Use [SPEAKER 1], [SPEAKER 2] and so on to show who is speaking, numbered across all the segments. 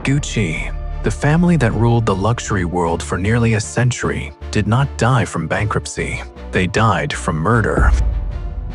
[SPEAKER 1] Gucci, the family that ruled the luxury world for nearly a century, did not die from bankruptcy. They died from murder.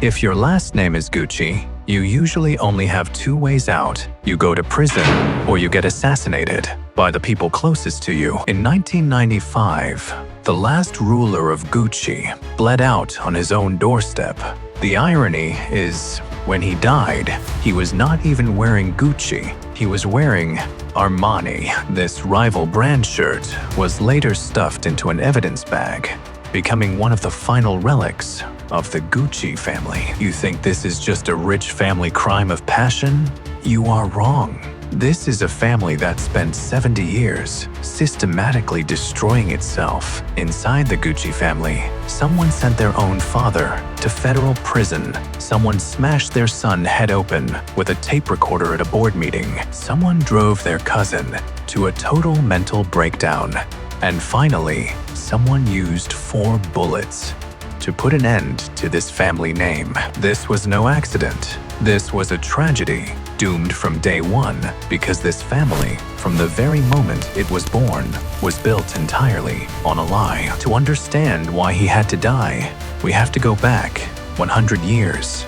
[SPEAKER 1] If your last name is Gucci, you usually only have two ways out. You go to prison or you get assassinated by the people closest to you. In 1995, the last ruler of Gucci bled out on his own doorstep. The irony is, when he died, he was not even wearing Gucci. He was wearing Armani. This rival brand shirt was later stuffed into an evidence bag, becoming one of the final relics of the Gucci family. You think this is just a rich family crime of passion? You are wrong. This is a family that spent 70 years systematically destroying itself. Inside the Gucci family, someone sent their own father to federal prison. Someone smashed their son head open with a tape recorder at a board meeting. Someone drove their cousin to a total mental breakdown. And finally, someone used 4 bullets to put an end to this family name. This was no accident. This was a tragedy, doomed from day one, because this family, from the very moment it was born, was built entirely on a lie. To understand why he had to die, we have to go back 100 years.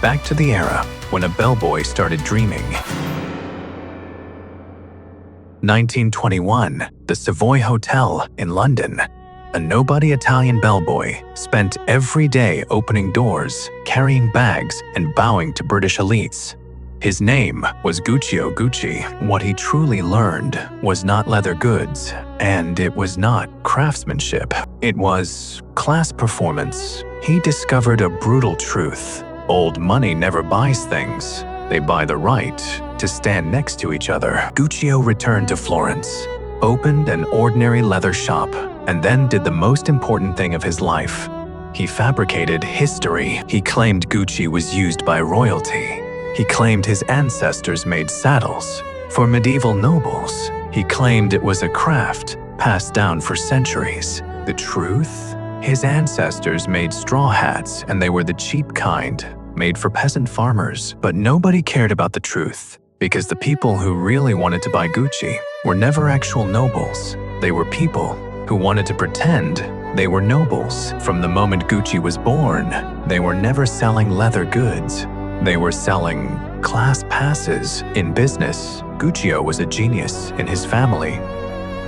[SPEAKER 1] Back to the era when a bellboy started dreaming. 1921, the Savoy Hotel in London. A nobody Italian bellboy spent every day opening doors, carrying bags, and bowing to British elites. His name was Guccio Gucci. What he truly learned was not leather goods, and it was not craftsmanship. It was class performance. He discovered a brutal truth. Old money never buys things. They buy the right to stand next to each other. Guccio returned to Florence, opened an ordinary leather shop, and then did the most important thing of his life. He fabricated history. He claimed Gucci was used by royalty. He claimed his ancestors made saddles for medieval nobles. He claimed it was a craft passed down for centuries. The truth? His ancestors made straw hats, and they were the cheap kind, made for peasant farmers. But nobody cared about the truth, because the people who really wanted to buy Gucci were never actual nobles. They were people who wanted to pretend they were nobles. From the moment Gucci was born, they were never selling leather goods. They were selling class passes. In business, Guccio was a genius. In his family,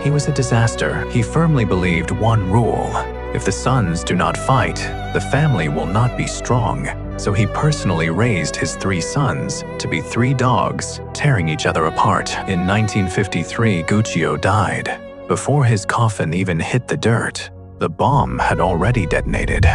[SPEAKER 1] he was a disaster. He firmly believed one rule: if the sons do not fight, the family will not be strong. So he personally raised his 3 sons to be 3 dogs, tearing each other apart. In 1953, Guccio died. Before his coffin even hit the dirt, the bomb had already detonated.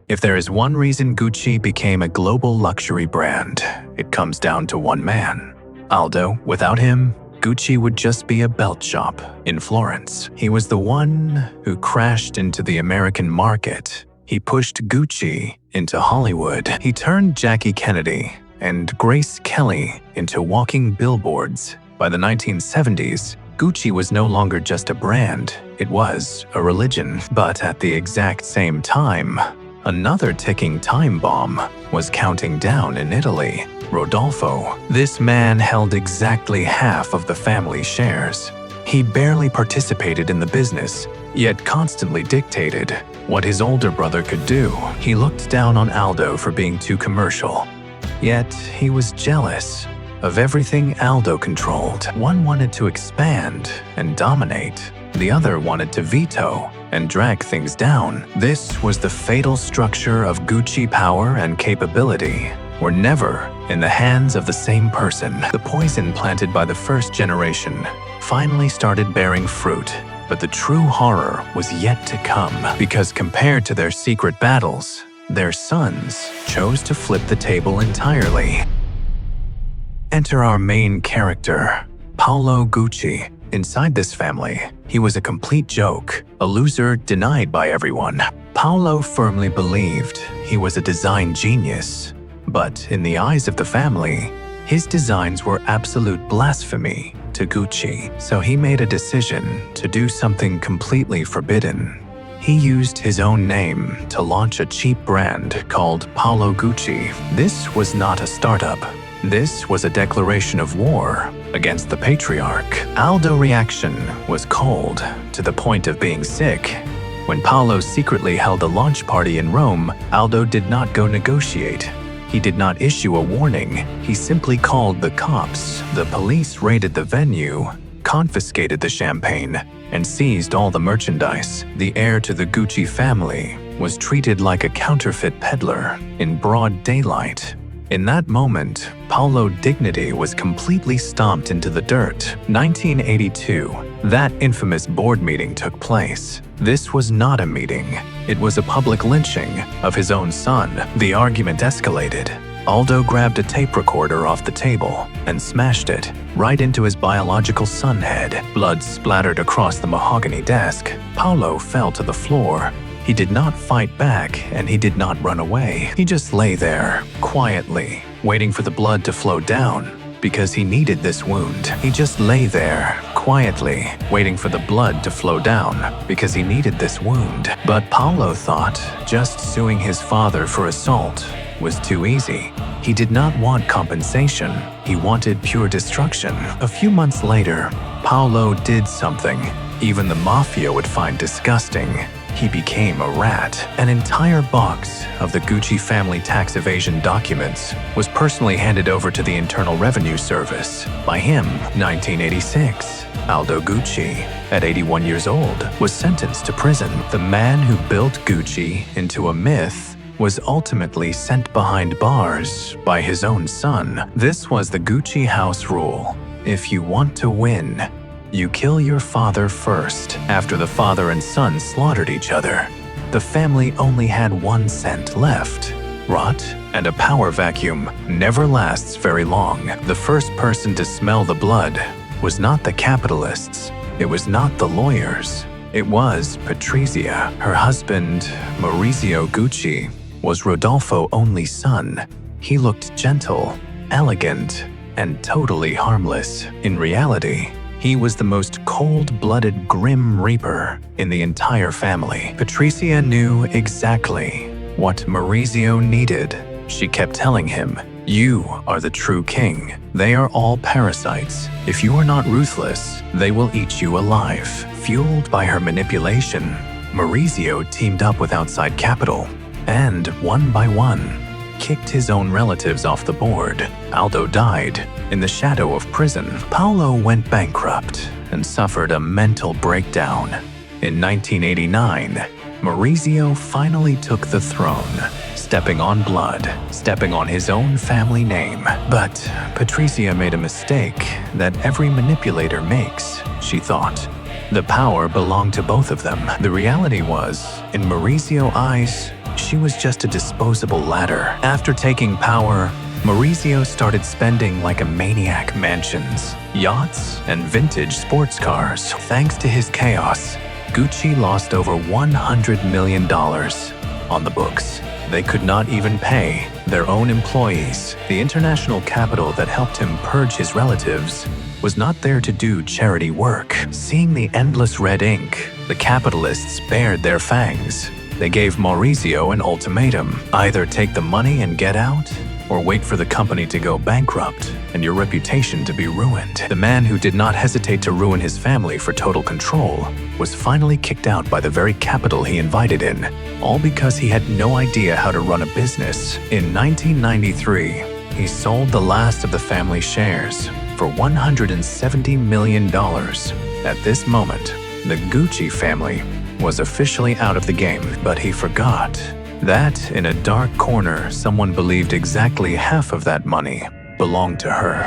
[SPEAKER 1] If there is one reason Gucci became a global luxury brand, it comes down to one man, Aldo. Without him, Gucci would just be a belt shop in Florence. He was the one who crashed into the American market. He pushed Gucci into Hollywood. He turned Jackie Kennedy and Grace Kelly into walking billboards. By the 1970s, Gucci was no longer just a brand, it was a religion. But at the exact same time, another ticking time bomb was counting down in Italy. Rodolfo. This man held exactly half of the family shares. He barely participated in the business, yet constantly dictated what his older brother could do. He looked down on Aldo for being too commercial, yet he was jealous of everything Aldo controlled. One wanted to expand and dominate. The other wanted to veto and drag things down. This was the fatal structure of Gucci. Power and capability were never in the hands of the same person. The poison planted by the first generation finally started bearing fruit, but the true horror was yet to come, because compared to their secret battles, their sons chose to flip the table entirely. Enter our main character, Paolo Gucci. Inside this family, he was a complete joke, a loser denied by everyone. Paolo firmly believed he was a design genius, but in the eyes of the family, his designs were absolute blasphemy to Gucci. So he made a decision to do something completely forbidden. He used his own name to launch a cheap brand called Paolo Gucci. This was not a startup. This was a declaration of war against the patriarch. Aldo's reaction was cold, to the point of being sick. When Paolo secretly held a launch party in Rome, Aldo did not go negotiate. He did not issue a warning. He simply called the cops. The police raided the venue, confiscated the champagne, and seized all the merchandise. The heir to the Gucci family was treated like a counterfeit peddler in broad daylight. In that moment, Paolo's dignity was completely stomped into the dirt. 1982, that infamous board meeting took place. This was not a meeting. It was a public lynching of his own son. The argument escalated. Aldo grabbed a tape recorder off the table and smashed it right into his biological son head. Blood splattered across the mahogany desk. Paolo fell to the floor. He did not fight back, and he did not run away. He just lay there, quietly, waiting for the blood to flow down, because he needed this wound. He just lay there, quietly, waiting for the blood to flow down, because he needed this wound. But Paolo thought just suing his father for assault was too easy. He did not want compensation. He wanted pure destruction. A few months later, Paolo did something even the mafia would find disgusting. He became a rat. An entire box of the Gucci family tax evasion documents was personally handed over to the Internal Revenue Service by him. 1986. Aldo Gucci, at 81 years old, was sentenced to prison. The man who built Gucci into a myth was ultimately sent behind bars by his own son. This was the Gucci house rule. If you want to win, you kill your father first. After the father and son slaughtered each other, the family only had 1 cent left. Rot and a power vacuum never lasts very long. The first person to smell the blood was not the capitalists. It was not the lawyers. It was Patrizia. Her husband, Maurizio Gucci, was Rodolfo's only son. He looked gentle, elegant, and totally harmless. In reality, he was the most cold-blooded Grim Reaper in the entire family. Patrizia knew exactly what Maurizio needed. She kept telling him, "You are the true king. They are all parasites. If you are not ruthless, they will eat you alive." Fueled by her manipulation, Maurizio teamed up with outside capital and, one by one, kicked his own relatives off the board. Aldo died in the shadow of prison. Paolo went bankrupt and suffered a mental breakdown. In 1989, Maurizio finally took the throne, stepping on blood, stepping on his own family name. But Patrizia made a mistake that every manipulator makes, she thought. The power belonged to both of them. The reality was, in Maurizio's eyes, she was just a disposable ladder. After taking power, Maurizio started spending like a maniac. Mansions, yachts, and vintage sports cars. Thanks to his chaos, Gucci lost over $100 million on the books. They could not even pay their own employees. The international capital that helped him purge his relatives was not there to do charity work. Seeing the endless red ink, the capitalists bared their fangs. They gave Maurizio an ultimatum: either take the money and get out, or wait for the company to go bankrupt and your reputation to be ruined. The man who did not hesitate to ruin his family for total control was finally kicked out by the very capital he invited in, all because he had no idea how to run a business. In 1993, he sold the last of the family shares for $170 million. At this moment, the Gucci family was officially out of the game, but he forgot that in a dark corner, someone believed exactly half of that money belonged to her.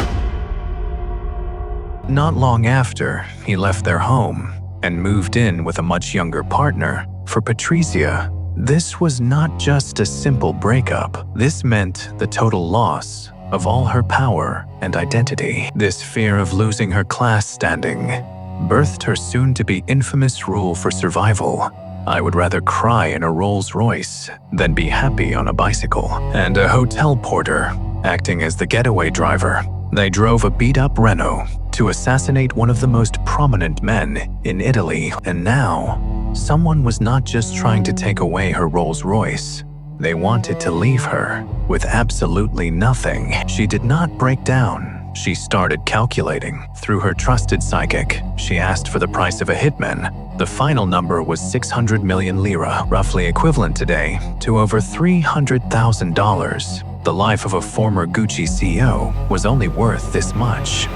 [SPEAKER 1] Not long after, he left their home and moved in with a much younger partner. For Patrizia, this was not just a simple breakup. This meant the total loss of all her power and identity. This fear of losing her class standing birthed her soon-to-be infamous rule for survival: "I would rather cry in a Rolls-Royce than be happy on a bicycle." And a hotel porter acting as the getaway driver. They drove a beat-up Renault to assassinate one of the most prominent men in Italy. And now, someone was not just trying to take away her Rolls-Royce. They wanted to leave her with absolutely nothing. She did not break down. She started calculating. Through her trusted psychic, she asked for the price of a hitman. The final number was 600 million lira, roughly equivalent today to over $300,000. The life of a former Gucci CEO was only worth this much.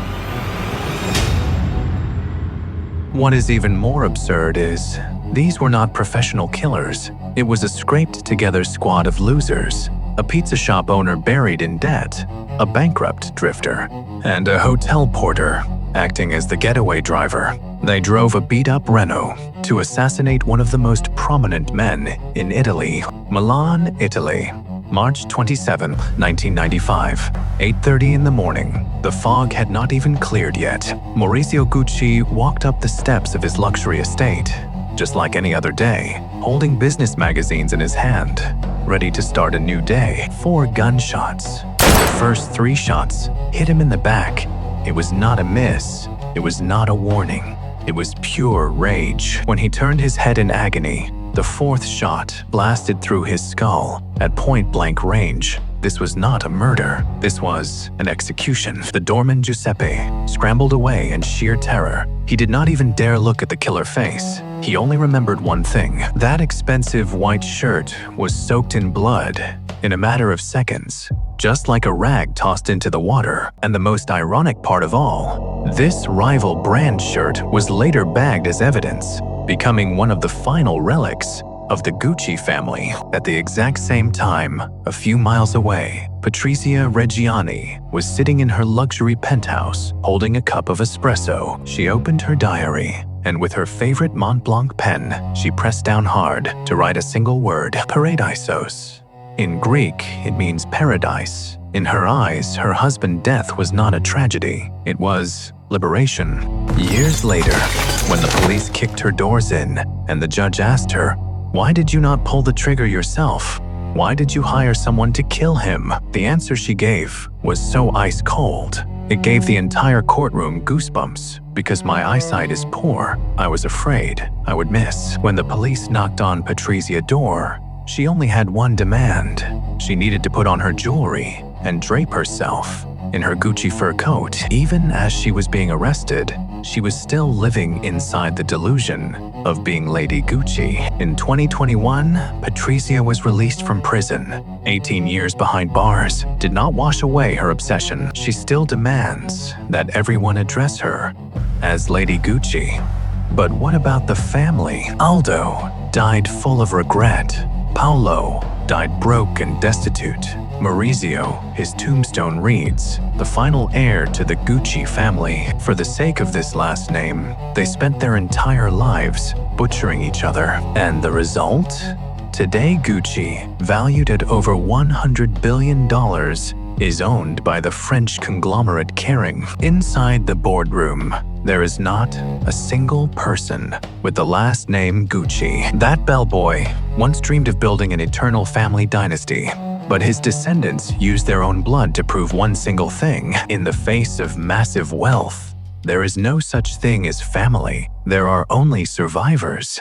[SPEAKER 1] What is even more absurd is, these were not professional killers. It was a scraped-together squad of losers, a pizza shop owner buried in debt, a bankrupt drifter, and a hotel porter acting as the getaway driver. They drove a beat-up Renault to assassinate one of the most prominent men in Italy. Milan, Italy. March 27, 1995, 8:30 in the morning. The fog had not even cleared yet. Maurizio Gucci walked up the steps of his luxury estate, just like any other day, holding business magazines in his hand, ready to start a new day. 4 gunshots. The first 3 shots hit him in the back. It was not a miss. It was not a warning. It was pure rage. When he turned his head in agony, the 4th shot blasted through his skull at point-blank range. This was not a murder. This was an execution. The doorman Giuseppe scrambled away in sheer terror. He did not even dare look at the killer face. He only remembered one thing. That expensive white shirt was soaked in blood in a matter of seconds, just like a rag tossed into the water. And the most ironic part of all, this rival brand shirt was later bagged as evidence, becoming one of the final relics of the Gucci family. At the exact same time, a few miles away, Patrizia Reggiani was sitting in her luxury penthouse, holding a cup of espresso. She opened her diary, and with her favorite Mont Blanc pen, she pressed down hard to write a single word: Paradisos. In Greek, it means paradise. In her eyes, her husband's death was not a tragedy. It was liberation. Years later, when the police kicked her doors in, and the judge asked her, "Why did you not pull the trigger yourself? Why did you hire someone to kill him?" The answer she gave was so ice cold. It gave the entire courtroom goosebumps. Because my eyesight is poor, I was afraid I would miss. When the police knocked on Patrizia's door, she only had one demand. She needed to put on her jewelry and drape herself in her Gucci fur coat. Even as she was being arrested, she was still living inside the delusion of being Lady Gucci. In 2021, Patrizia was released from prison. 18 years behind bars did not wash away her obsession. She still demands that everyone address her as Lady Gucci. But what about the family? Aldo died full of regret. Paolo died broke and destitute. Maurizio, his tombstone reads, the final heir to the Gucci family. For the sake of this last name, they spent their entire lives butchering each other. And the result? Today, Gucci, valued at over $100 billion, is owned by the French conglomerate Kering. Inside the boardroom, there is not a single person with the last name Gucci. That bellboy once dreamed of building an eternal family dynasty, but his descendants used their own blood to prove one single thing. In the face of massive wealth, there is no such thing as family. There are only survivors.